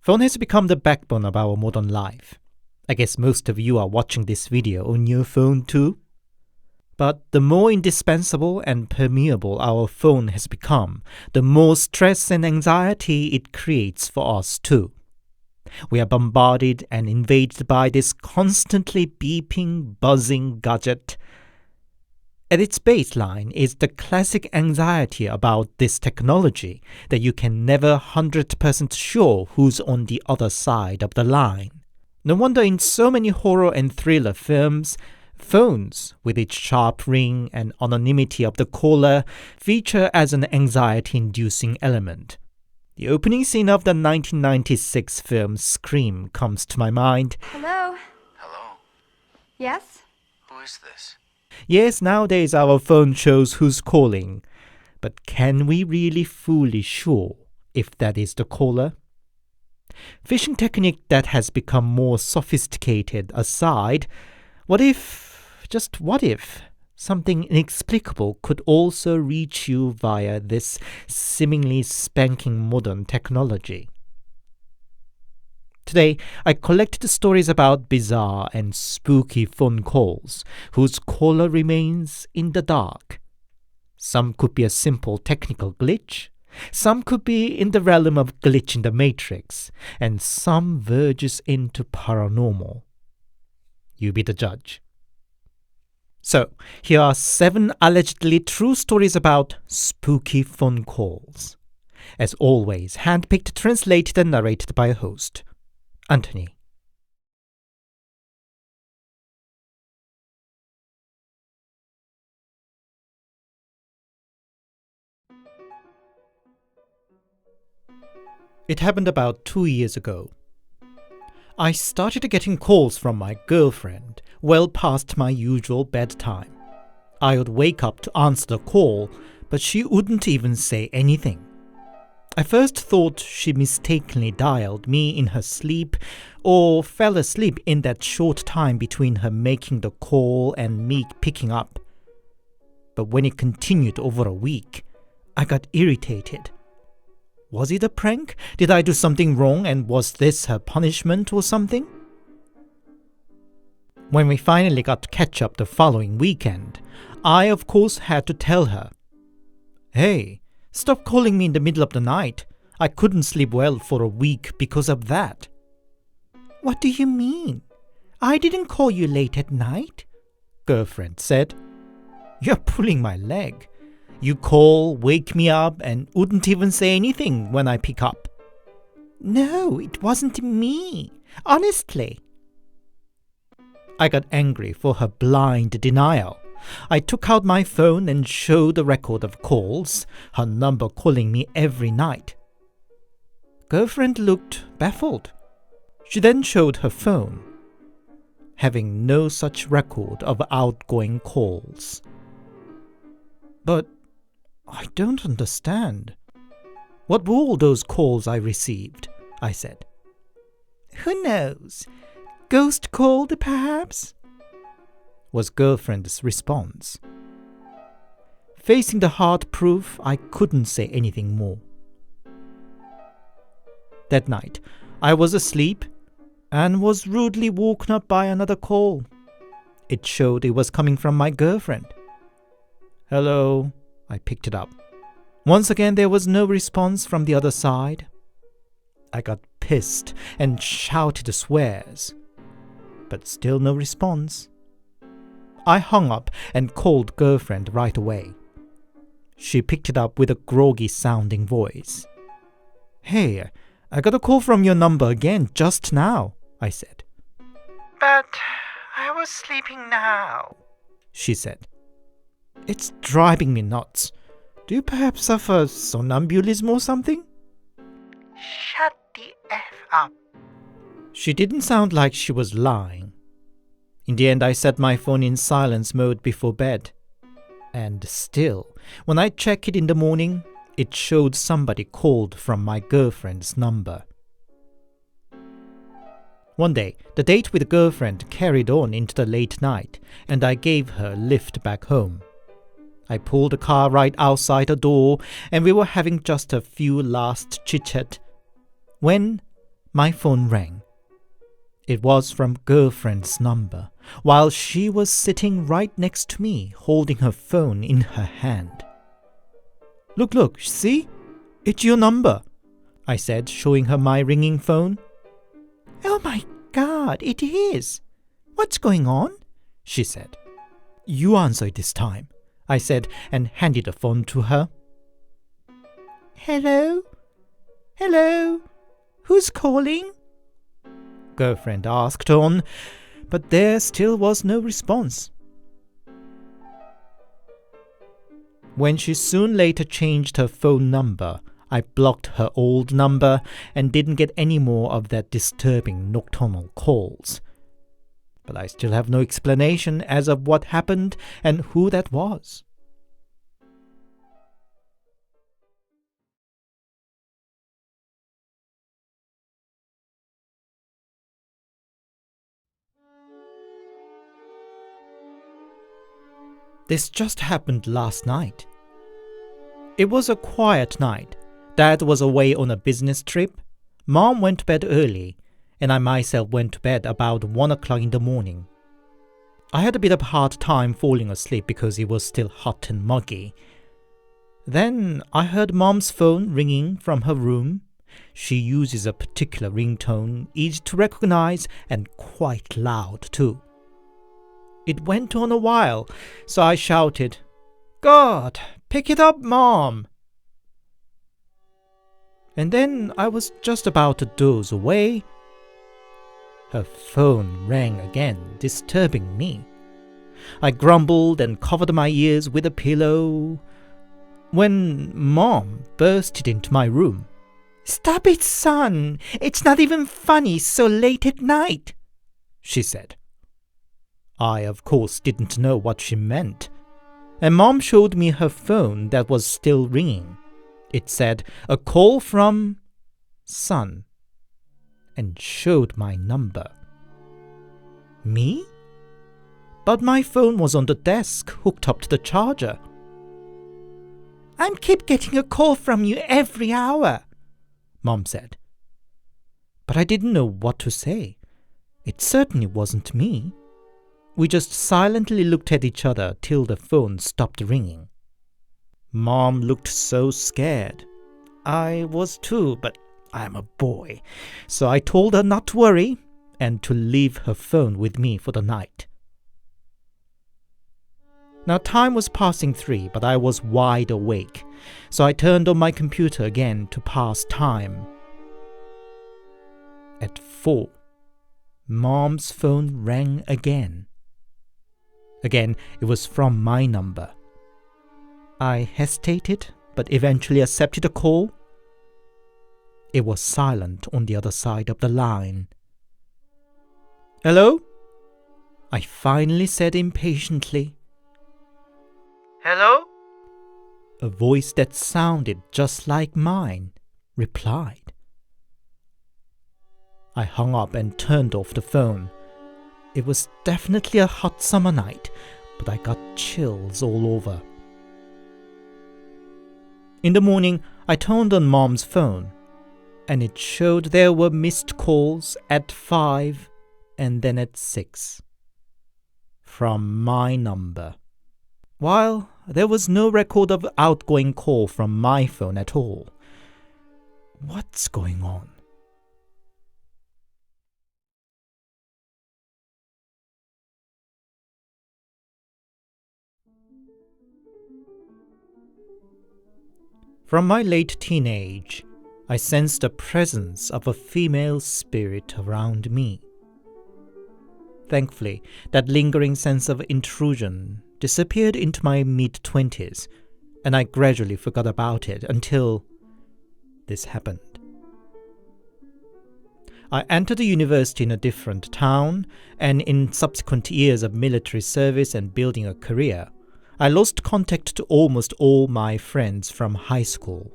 Phone has become the backbone of our modern life. I guess most of you are watching this video on your phone too. But the more indispensable and permeable our phone has become, the more stress and anxiety it creates for us too. We are bombarded and invaded by this constantly beeping, buzzing gadget. At its baseline is the classic anxiety about this technology that you can never 100% sure who's on the other side of the line. No wonder in so many horror and thriller films, phones, with its sharp ring and anonymity of the caller, feature as an anxiety-inducing element. The opening scene of the 1996 film Scream comes to my mind. Hello? Hello? Yes? Who is this? Yes, nowadays our phone shows who's calling. But can we really fully sure if that is the caller? Phishing technique that has become more sophisticated aside, what if, something inexplicable could also reach you via this seemingly spanking modern technology? Today, I collected stories about bizarre and spooky phone calls whose caller remains in the dark. Some could be a simple technical glitch, some could be in the realm of glitch in the matrix, and some verges into paranormal. You be the judge. So, here are 7 allegedly true stories about spooky phone calls. As always, handpicked, translated, and narrated by a host, Anthony. It happened about 2 years ago. I started getting calls from my girlfriend well past my usual bedtime. I would wake up to answer the call, but she wouldn't even say anything. I first thought she mistakenly dialed me in her sleep or fell asleep in that short time between her making the call and me picking up. But when it continued over a week, I got irritated. Was it a prank? Did I do something wrong, and was this her punishment or something? When we finally got to catch up the following weekend, I of course had to tell her, "Hey, stop calling me in the middle of the night. I couldn't sleep well for a week because of that." "What do you mean? I didn't call you late at night," girlfriend said. "You're pulling my leg. You call, wake me up, and wouldn't even say anything when I pick up." "No, it wasn't me. Honestly." I got angry for her blind denial. I took out my phone and showed a record of calls, her number calling me every night. Girlfriend looked baffled. She then showed her phone, having no such record of outgoing calls. "But I don't understand. What were all those calls I received?" I said. "Who knows? Ghost called, perhaps?" was girlfriend's response. Facing the hard proof, I couldn't say anything more. That night, I was asleep and was rudely woken up by another call. It showed it was coming from my girlfriend. "Hello," I picked it up. Once again, there was no response from the other side. I got pissed and shouted swears, but still no response. I hung up and called girlfriend right away. She picked it up with a groggy-sounding voice. "Hey, I got a call from your number again just now," I said. "But I was sleeping now," she said. "It's driving me nuts. Do you perhaps suffer somnambulism or something?" "Shut the F up." She didn't sound like she was lying. In the end, I set my phone in silence mode before bed. And still, when I checked it in the morning, it showed somebody called from my girlfriend's number. One day, the date with girlfriend carried on into the late night, and I gave her a lift back home. I pulled the car right outside the door, and we were having just a few last chit-chat, when My phone rang. It was from girlfriend's number, while she was sitting right next to me, holding her phone in her hand. Look, see? It's your number, I said, showing her my ringing phone. Oh my God, it is. What's going on? She said. You answer it this time, I said, and handed the phone to her. Hello? Hello? Who's calling? Girlfriend asked on, but there still was no response. When she soon later changed her phone number, I blocked her old number and didn't get any more of that disturbing nocturnal calls. But I still have no explanation as of what happened and who that was. This just happened last night. It was a quiet night. Dad was away on a business trip. Mom went to bed early, and I myself went to bed about 1 o'clock in the morning. I had a bit of a hard time falling asleep because it was still hot and muggy. Then I heard Mom's phone ringing from her room. She uses a particular ringtone, easy to recognize and quite loud too. It went on a while, so I shouted, God, pick it up, Mom! And then I was just about to doze away. Her phone rang again, disturbing me. I grumbled and covered my ears with a pillow when Mom bursted into my room. Stop it, son! It's not even funny so late at night, she said. I, of course, didn't know what she meant, and Mom showed me her phone that was still ringing. It said, a call from son, and showed my number. Me? But my phone was on the desk, hooked up to the charger. I keep getting a call from you every hour, Mom said. But I didn't know what to say. It certainly wasn't me. We just silently looked at each other till the phone stopped ringing. Mom looked so scared. I was too, but I'm a boy, so I told her not to worry and to leave her phone with me for the night. Now time was passing 3, but I was wide awake, so I turned on my computer again to pass time. At 4, Mom's phone rang again. Again, it was from my number. I hesitated, but eventually accepted the call. It was silent on the other side of the line. Hello? I finally said impatiently. Hello? A voice that sounded just like mine replied. I hung up and turned off the phone. It was definitely a hot summer night, but I got chills all over. In the morning, I turned on Mom's phone, and it showed there were missed calls at 5 and then at 6. From my number. While there was no record of outgoing call from my phone at all. What's going on? From my late teenage, I sensed the presence of a female spirit around me. Thankfully, that lingering sense of intrusion disappeared into my mid-20s, and I gradually forgot about it until this happened. I entered the university in a different town, and in subsequent years of military service and building a career, I lost contact to almost all my friends from high school.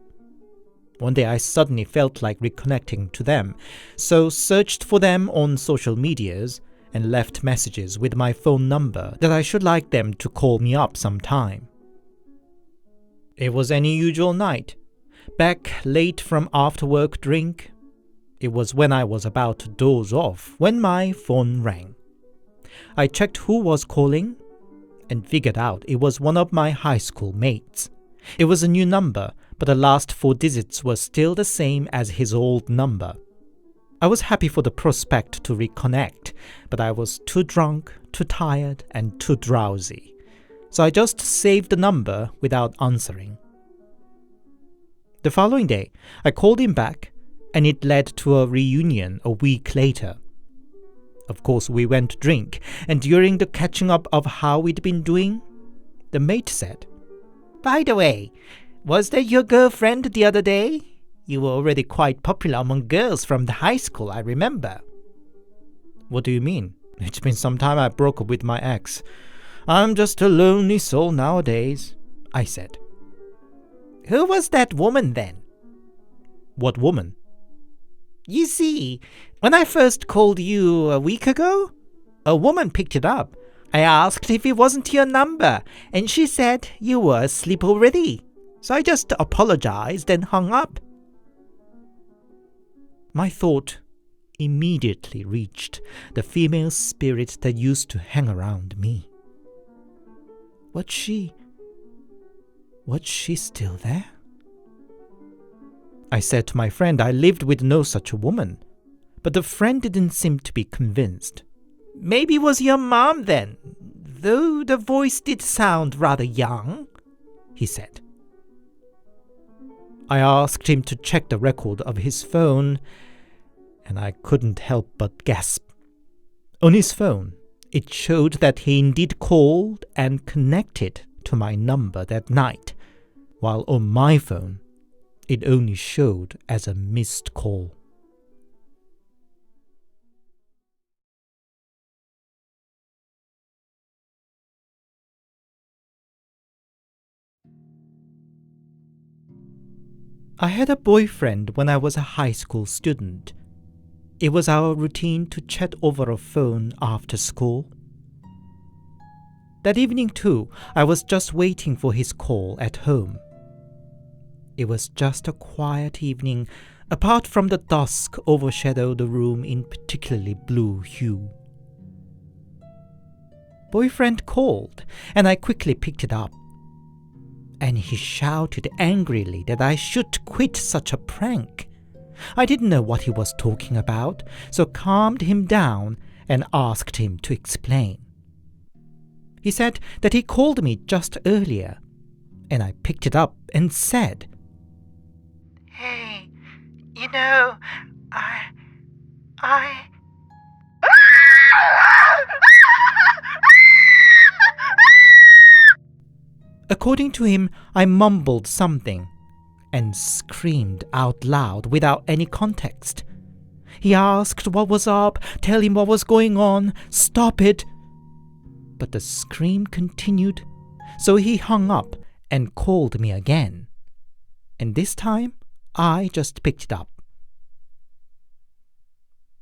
One day I suddenly felt like reconnecting to them, so searched for them on social medias and left messages with my phone number that I should like them to call me up sometime. It was any usual night, back late from after-work drink. It was when I was about to doze off when my phone rang. I checked who was calling and figured out it was one of my high school mates. It was a new number, but the last 4 digits were still the same as his old number. I was happy for the prospect to reconnect, but I was too drunk, too tired, and too drowsy. So I just saved the number without answering. The following day, I called him back, and it led to a reunion a week later. Of course, we went to drink, and during the catching up of how we'd been doing, the mate said, "By the way, was that your girlfriend the other day? You were already quite popular among girls from the high school, I remember." "What do you mean? It's been some time I broke up with my ex. I'm just a lonely soul nowadays," I said. "Who was that woman then?" "What woman?" "You see, when I first called you a week ago, a woman picked it up. I asked if it wasn't your number, and she said you were asleep already. So I just apologized and hung up." My thought immediately reached the female spirit that used to hang around me. Was she still there? I said to my friend I lived with no such a woman, but the friend didn't seem to be convinced. "Maybe it was your mom then, though the voice did sound rather young," he said. I asked him to check the record of his phone, and I couldn't help but gasp. On his phone, it showed that he indeed called and connected to my number that night, while on my phone, it only showed as a missed call. I had a boyfriend when I was a high school student. It was our routine to chat over a phone after school. That evening too, I was just waiting for his call at home. It was just a quiet evening, apart from the dusk overshadowed the room in particularly blue hue. Boyfriend called, and I quickly picked it up. And he shouted angrily that I should quit such a prank. I didn't know what he was talking about, so calmed him down and asked him to explain. He said that he called me just earlier, and I picked it up and said, "Hey, you know, I... According to him, I mumbled something and screamed out loud without any context. He asked what was up, tell him what was going on, stop it. But the scream continued, so he hung up and called me again. And this time, I just picked it up.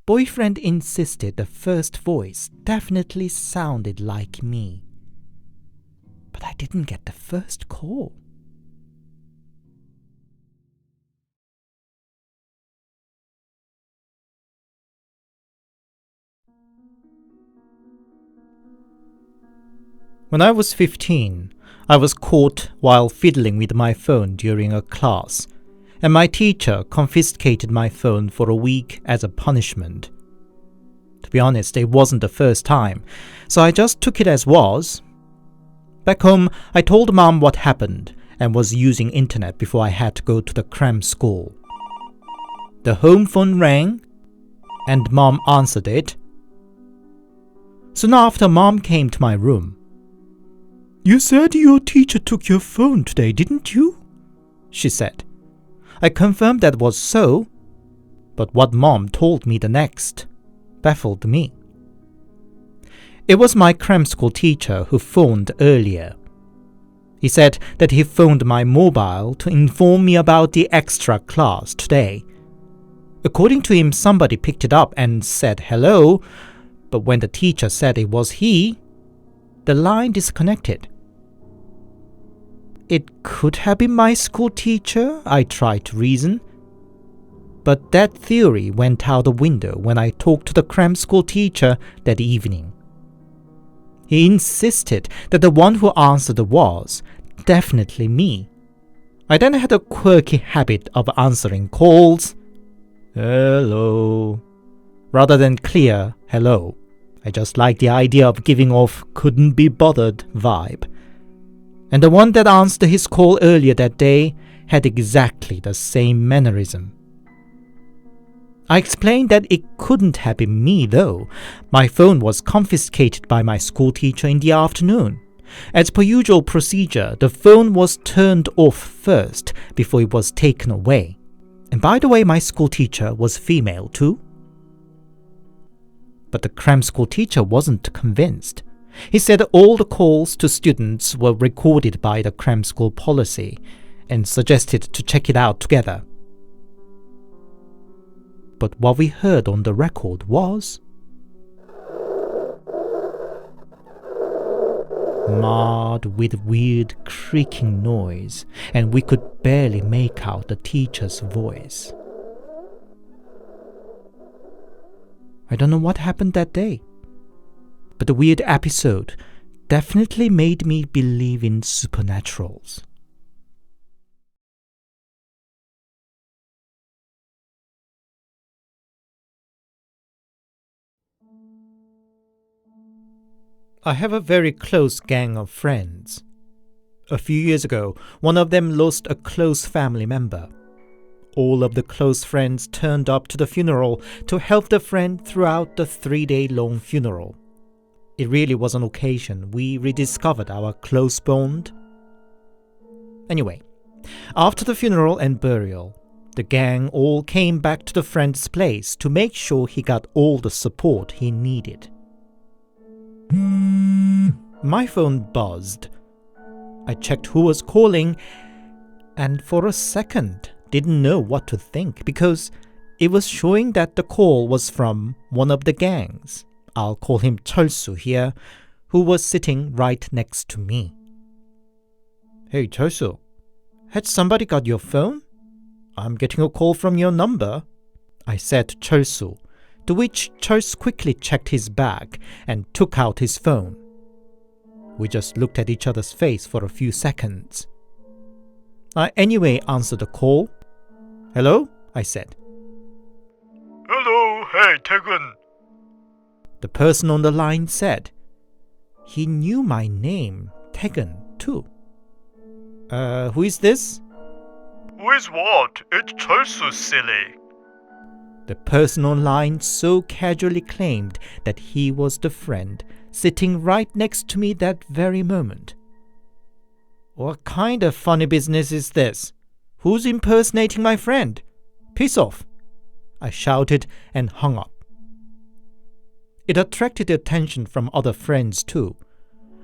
Boyfriend insisted the first voice definitely sounded like me. But I didn't get the first call. When I was 15, I was caught while fiddling with my phone during a class, and my teacher confiscated my phone for a week as a punishment. To be honest, it wasn't the first time, so I just took it as was. Back home, I told Mom what happened and was using internet before I had to go to the cram school. The home phone rang, and Mom answered it. Soon after, Mom came to my room. "You said your teacher took your phone today, didn't you?" she said. I confirmed that was so, but what Mom told me the next baffled me. It was my cram school teacher who phoned earlier. He said that he phoned my mobile to inform me about the extra class today. According to him, somebody picked it up and said hello, but when the teacher said it was he, the line disconnected. It could have been my school teacher, I tried to reason. But that theory went out the window when I talked to the cram school teacher that evening. He insisted that the one who answered was definitely me. I then had a quirky habit of answering calls, hello, rather than clear hello. I just like the idea of giving off couldn't be bothered vibe. And the one that answered his call earlier that day had exactly the same mannerism. I explained that it couldn't have been me though. My phone was confiscated by my school teacher in the afternoon. As per usual procedure, the phone was turned off first before it was taken away. And by the way, my school teacher was female too. But the cram school teacher wasn't convinced. He said all the calls to students were recorded by the cram school policy and suggested to check it out together. But what we heard on the record was marred with weird creaking noise, and we could barely make out the teacher's voice. I don't know what happened that day, but the weird episode definitely made me believe in supernaturals. I have a very close gang of friends. A few years ago, one of them lost a close family member. All of the close friends turned up to the funeral to help the friend throughout the 3-day-long funeral. It really was an occasion we rediscovered our close bond. Anyway, after the funeral and burial, the gang all came back to the friend's place to make sure he got all the support he needed. My phone buzzed. I checked who was calling, and for a second didn't know what to think because it was showing that the call was from one of the gangs. I'll call him 철수 here, who was sitting right next to me. Hey 철수, had somebody got your phone? I'm getting a call from your number, I said to 철수, to which 철수 quickly checked his bag and took out his phone. We just looked at each other's face for a few seconds. I anyway answered the call. Hello? I said. Hello, hey, 태근. The person on the line said. He knew my name, 태근, too. Who is this? Who is what? It's 철수, silly. The person online so casually claimed that he was the friend sitting right next to me that very moment. What kind of funny business is this? Who's impersonating my friend? Piss off! I shouted and hung up. It attracted attention from other friends too.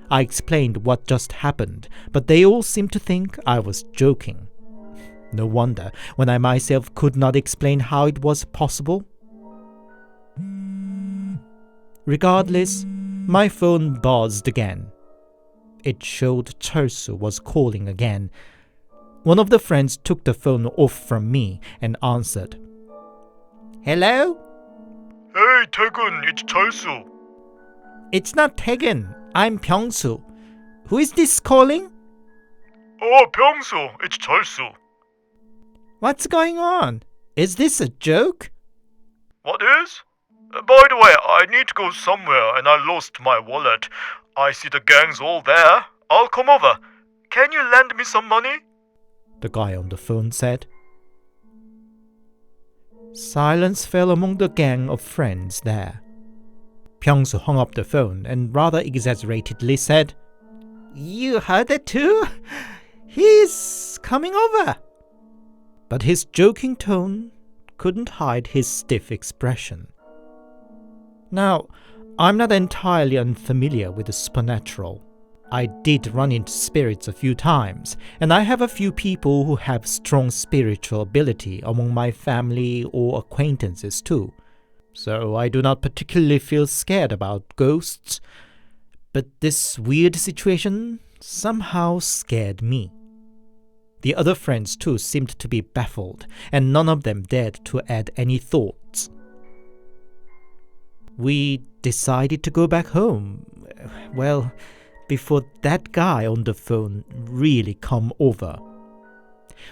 I explained what just happened, but they all seemed to think I was joking. No wonder when I myself could not explain how it was possible. Regardless, my phone buzzed again. It showed 철수 was calling again. One of the friends took the phone off from me and answered. Hello? Hey, 태근, it's 철수. It's not 태근. I'm 병수. Who is this calling? Oh, 병수, it's 철수. What's going on? Is this a joke? What is? By the way, I need to go somewhere and I lost my wallet. I see the gang's all there. I'll come over. Can you lend me some money? The guy on the phone said. Silence fell among the gang of friends there. 병수 hung up the phone and rather exaggeratedly said, You heard it too? He's coming over. But his joking tone couldn't hide his stiff expression. Now, I'm not entirely unfamiliar with the supernatural. I did run into spirits a few times, and I have a few people who have strong spiritual ability among my family or acquaintances too. So I do not particularly feel scared about ghosts. But this weird situation somehow scared me. The other friends too seemed to be baffled, and none of them dared to add any thoughts. We decided to go back home. Well, before that guy on the phone really come over.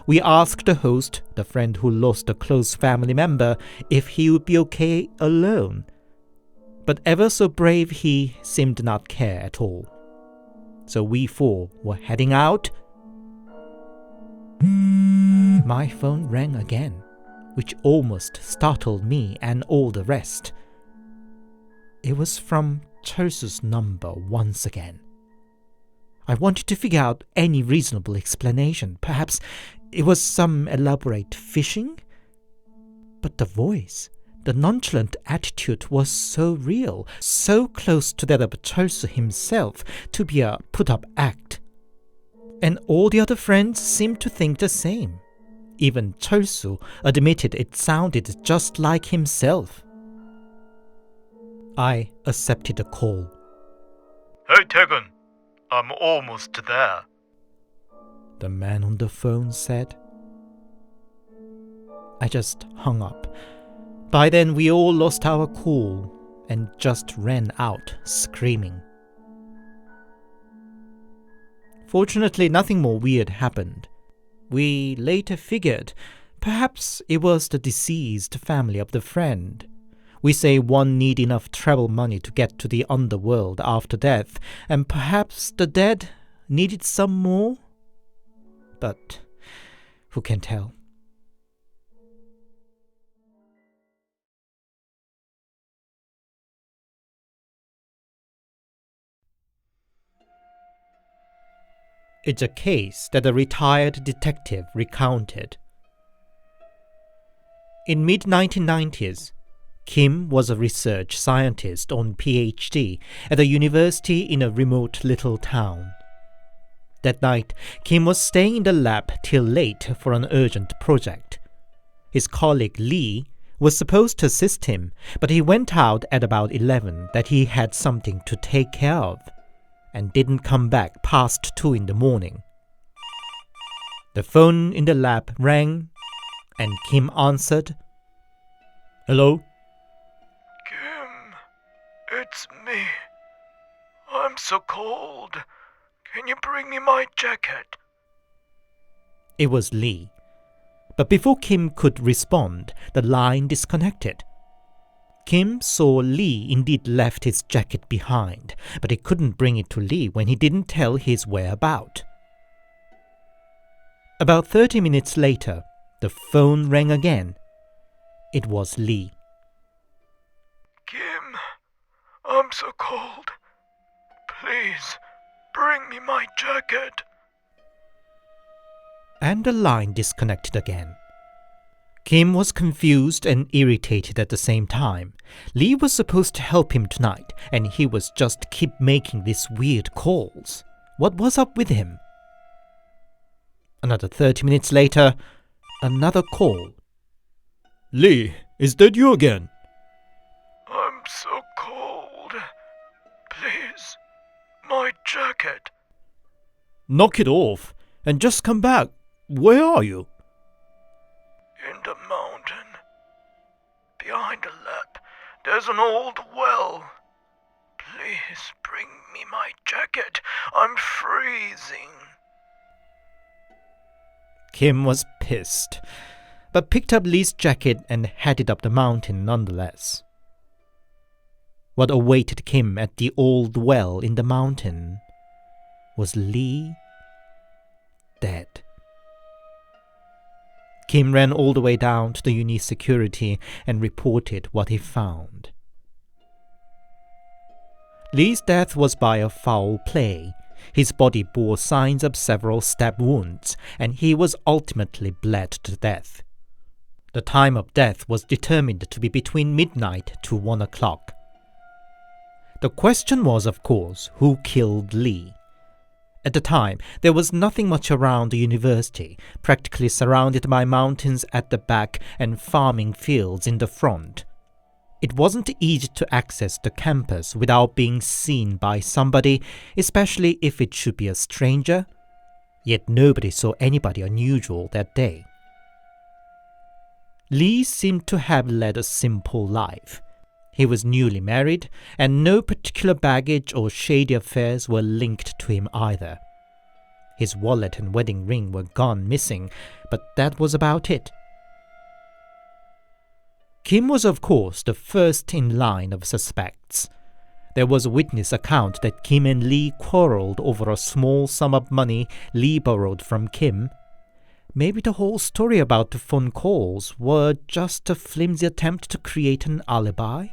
We asked the host, the friend who lost a close family member, if he would be okay alone. But ever so brave, he seemed to not care at all. So we four were heading out. My phone rang again, which almost startled me and all the rest. It was from Chelsu's number once again. I wanted to figure out any reasonable explanation. Perhaps it was some elaborate phishing? But the voice, the nonchalant attitude was so real, so close to that of Chelsu himself to be a put-up act. And all the other friends seemed to think the same. Even Chelsu admitted it sounded just like himself. I accepted the call. Hey, Taegun. I'm almost there. The man on the phone said. I just hung up. By then we all lost our cool and just ran out screaming. Fortunately, nothing more weird happened. We later figured perhaps it was the deceased family of the friend. We say one need enough travel money to get to the underworld after death, and perhaps the dead needed some more? But who can tell? It's a case that a retired detective recounted. In mid-1990s, Kim was a research scientist on PhD at a university in a remote little town. That night, Kim was staying in the lab till late for an urgent project. His colleague Lee was supposed to assist him, but he went out at about 11 that he had something to take care of, and didn't come back past 2 in the morning. The phone in the lab rang, and Kim answered. Hello? Kim, it's me. I'm so cold. Can you bring me my jacket? It was Lee. But before Kim could respond, the line disconnected. Kim saw Lee indeed left his jacket behind, but he couldn't bring it to Lee when he didn't tell his whereabouts. About 30 minutes later, the phone rang again. It was Lee. Kim, I'm so cold. Please, bring me my jacket. And the line disconnected again. Kim was confused and irritated at the same time. Lee was supposed to help him tonight, and he was just keep making these weird calls. What was up with him? Another 30 minutes later, another call. Lee, is that you again? I'm so cold. Please, my jacket. Knock it off and just come back. Where are you? In the mountain. Behind the lab, there's an old well. Please bring me my jacket. I'm freezing. Kim was pissed, but picked up Lee's jacket and headed up the mountain nonetheless. What awaited Kim at the old well in the mountain was Lee dead. Kim ran all the way down to the uni security and reported what he found. Lee's death was by a foul play. His body bore signs of several stab wounds, and he was ultimately bled to death. The time of death was determined to be between midnight to 1 o'clock. The question was, of course, who killed Lee? At the time, there was nothing much around the university, practically surrounded by mountains at the back and farming fields in the front. It wasn't easy to access the campus without being seen by somebody, especially if it should be a stranger. Yet nobody saw anybody unusual that day. Lee seemed to have led a simple life. He was newly married, and no particular baggage or shady affairs were linked to him either. His wallet and wedding ring were gone missing, but that was about it. Kim was, of course, the first in line of suspects. There was a witness account that Kim and Lee quarreled over a small sum of money Lee borrowed from Kim. Maybe the whole story about the phone calls were just a flimsy attempt to create an alibi?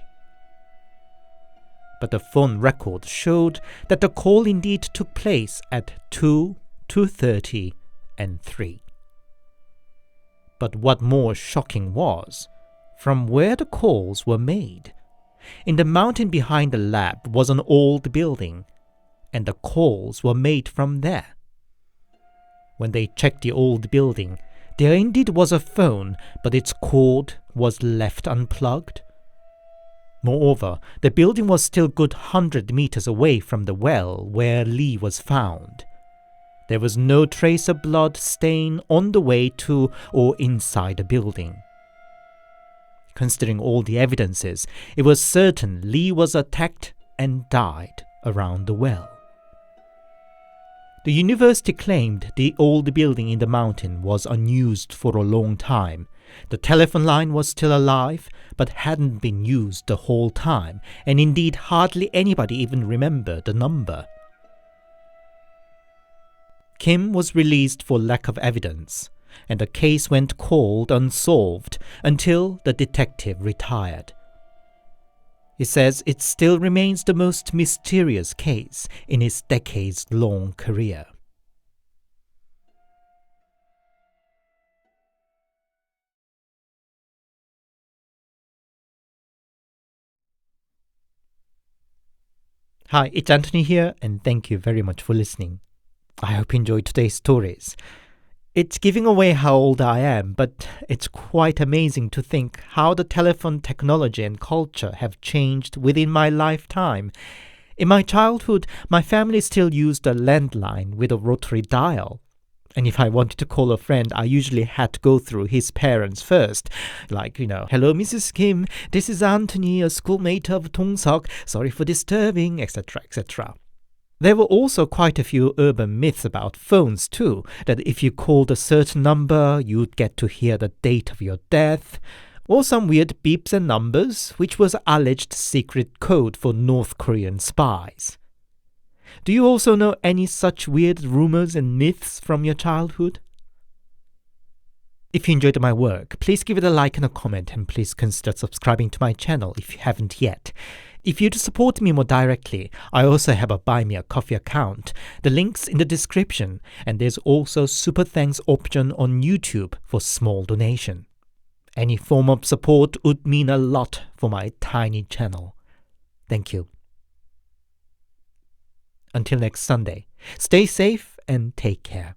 But the phone record showed that the call indeed took place at 2, 2:30, and 3. But what more shocking was, from where the calls were made. In the mountain behind the lab was an old building, and the calls were made from there. When they checked the old building, there indeed was a phone, but its cord was left unplugged. Moreover, the building was still a good 100 meters away from the well where Lee was found. There was no trace of blood stain on the way to or inside the building. Considering all the evidences, it was certain Lee was attacked and died around the well. The university claimed the old building in the mountain was unused for a long time. The telephone line was still alive, but hadn't been used the whole time, and indeed hardly anybody even remembered the number. Kim was released for lack of evidence, and the case went cold unsolved until the detective retired. He says it still remains the most mysterious case in his decades-long career. Hi, it's Anthony here, and thank you very much for listening. I hope you enjoyed today's stories. It's giving away how old I am, but it's quite amazing to think how the telephone technology and culture have changed within my lifetime. In my childhood, my family still used a landline with a rotary dial. And if I wanted to call a friend, I usually had to go through his parents first. Like, hello, Mrs. Kim, this is Anthony, a schoolmate of Dong-seok. Sorry for disturbing, etc., etc. There were also quite a few urban myths about phones too, that if you called a certain number, you'd get to hear the date of your death, or some weird beeps and numbers, which was alleged secret code for North Korean spies. Do you also know any such weird rumors and myths from your childhood? If you enjoyed my work, please give it a like and a comment, and please consider subscribing to my channel if you haven't yet. If you'd support me more directly, I also have a Buy Me a Coffee account. The link's in the description, and there's also Super Thanks option on YouTube for small donation. Any form of support would mean a lot for my tiny channel. Thank you. Until next Sunday, stay safe and take care.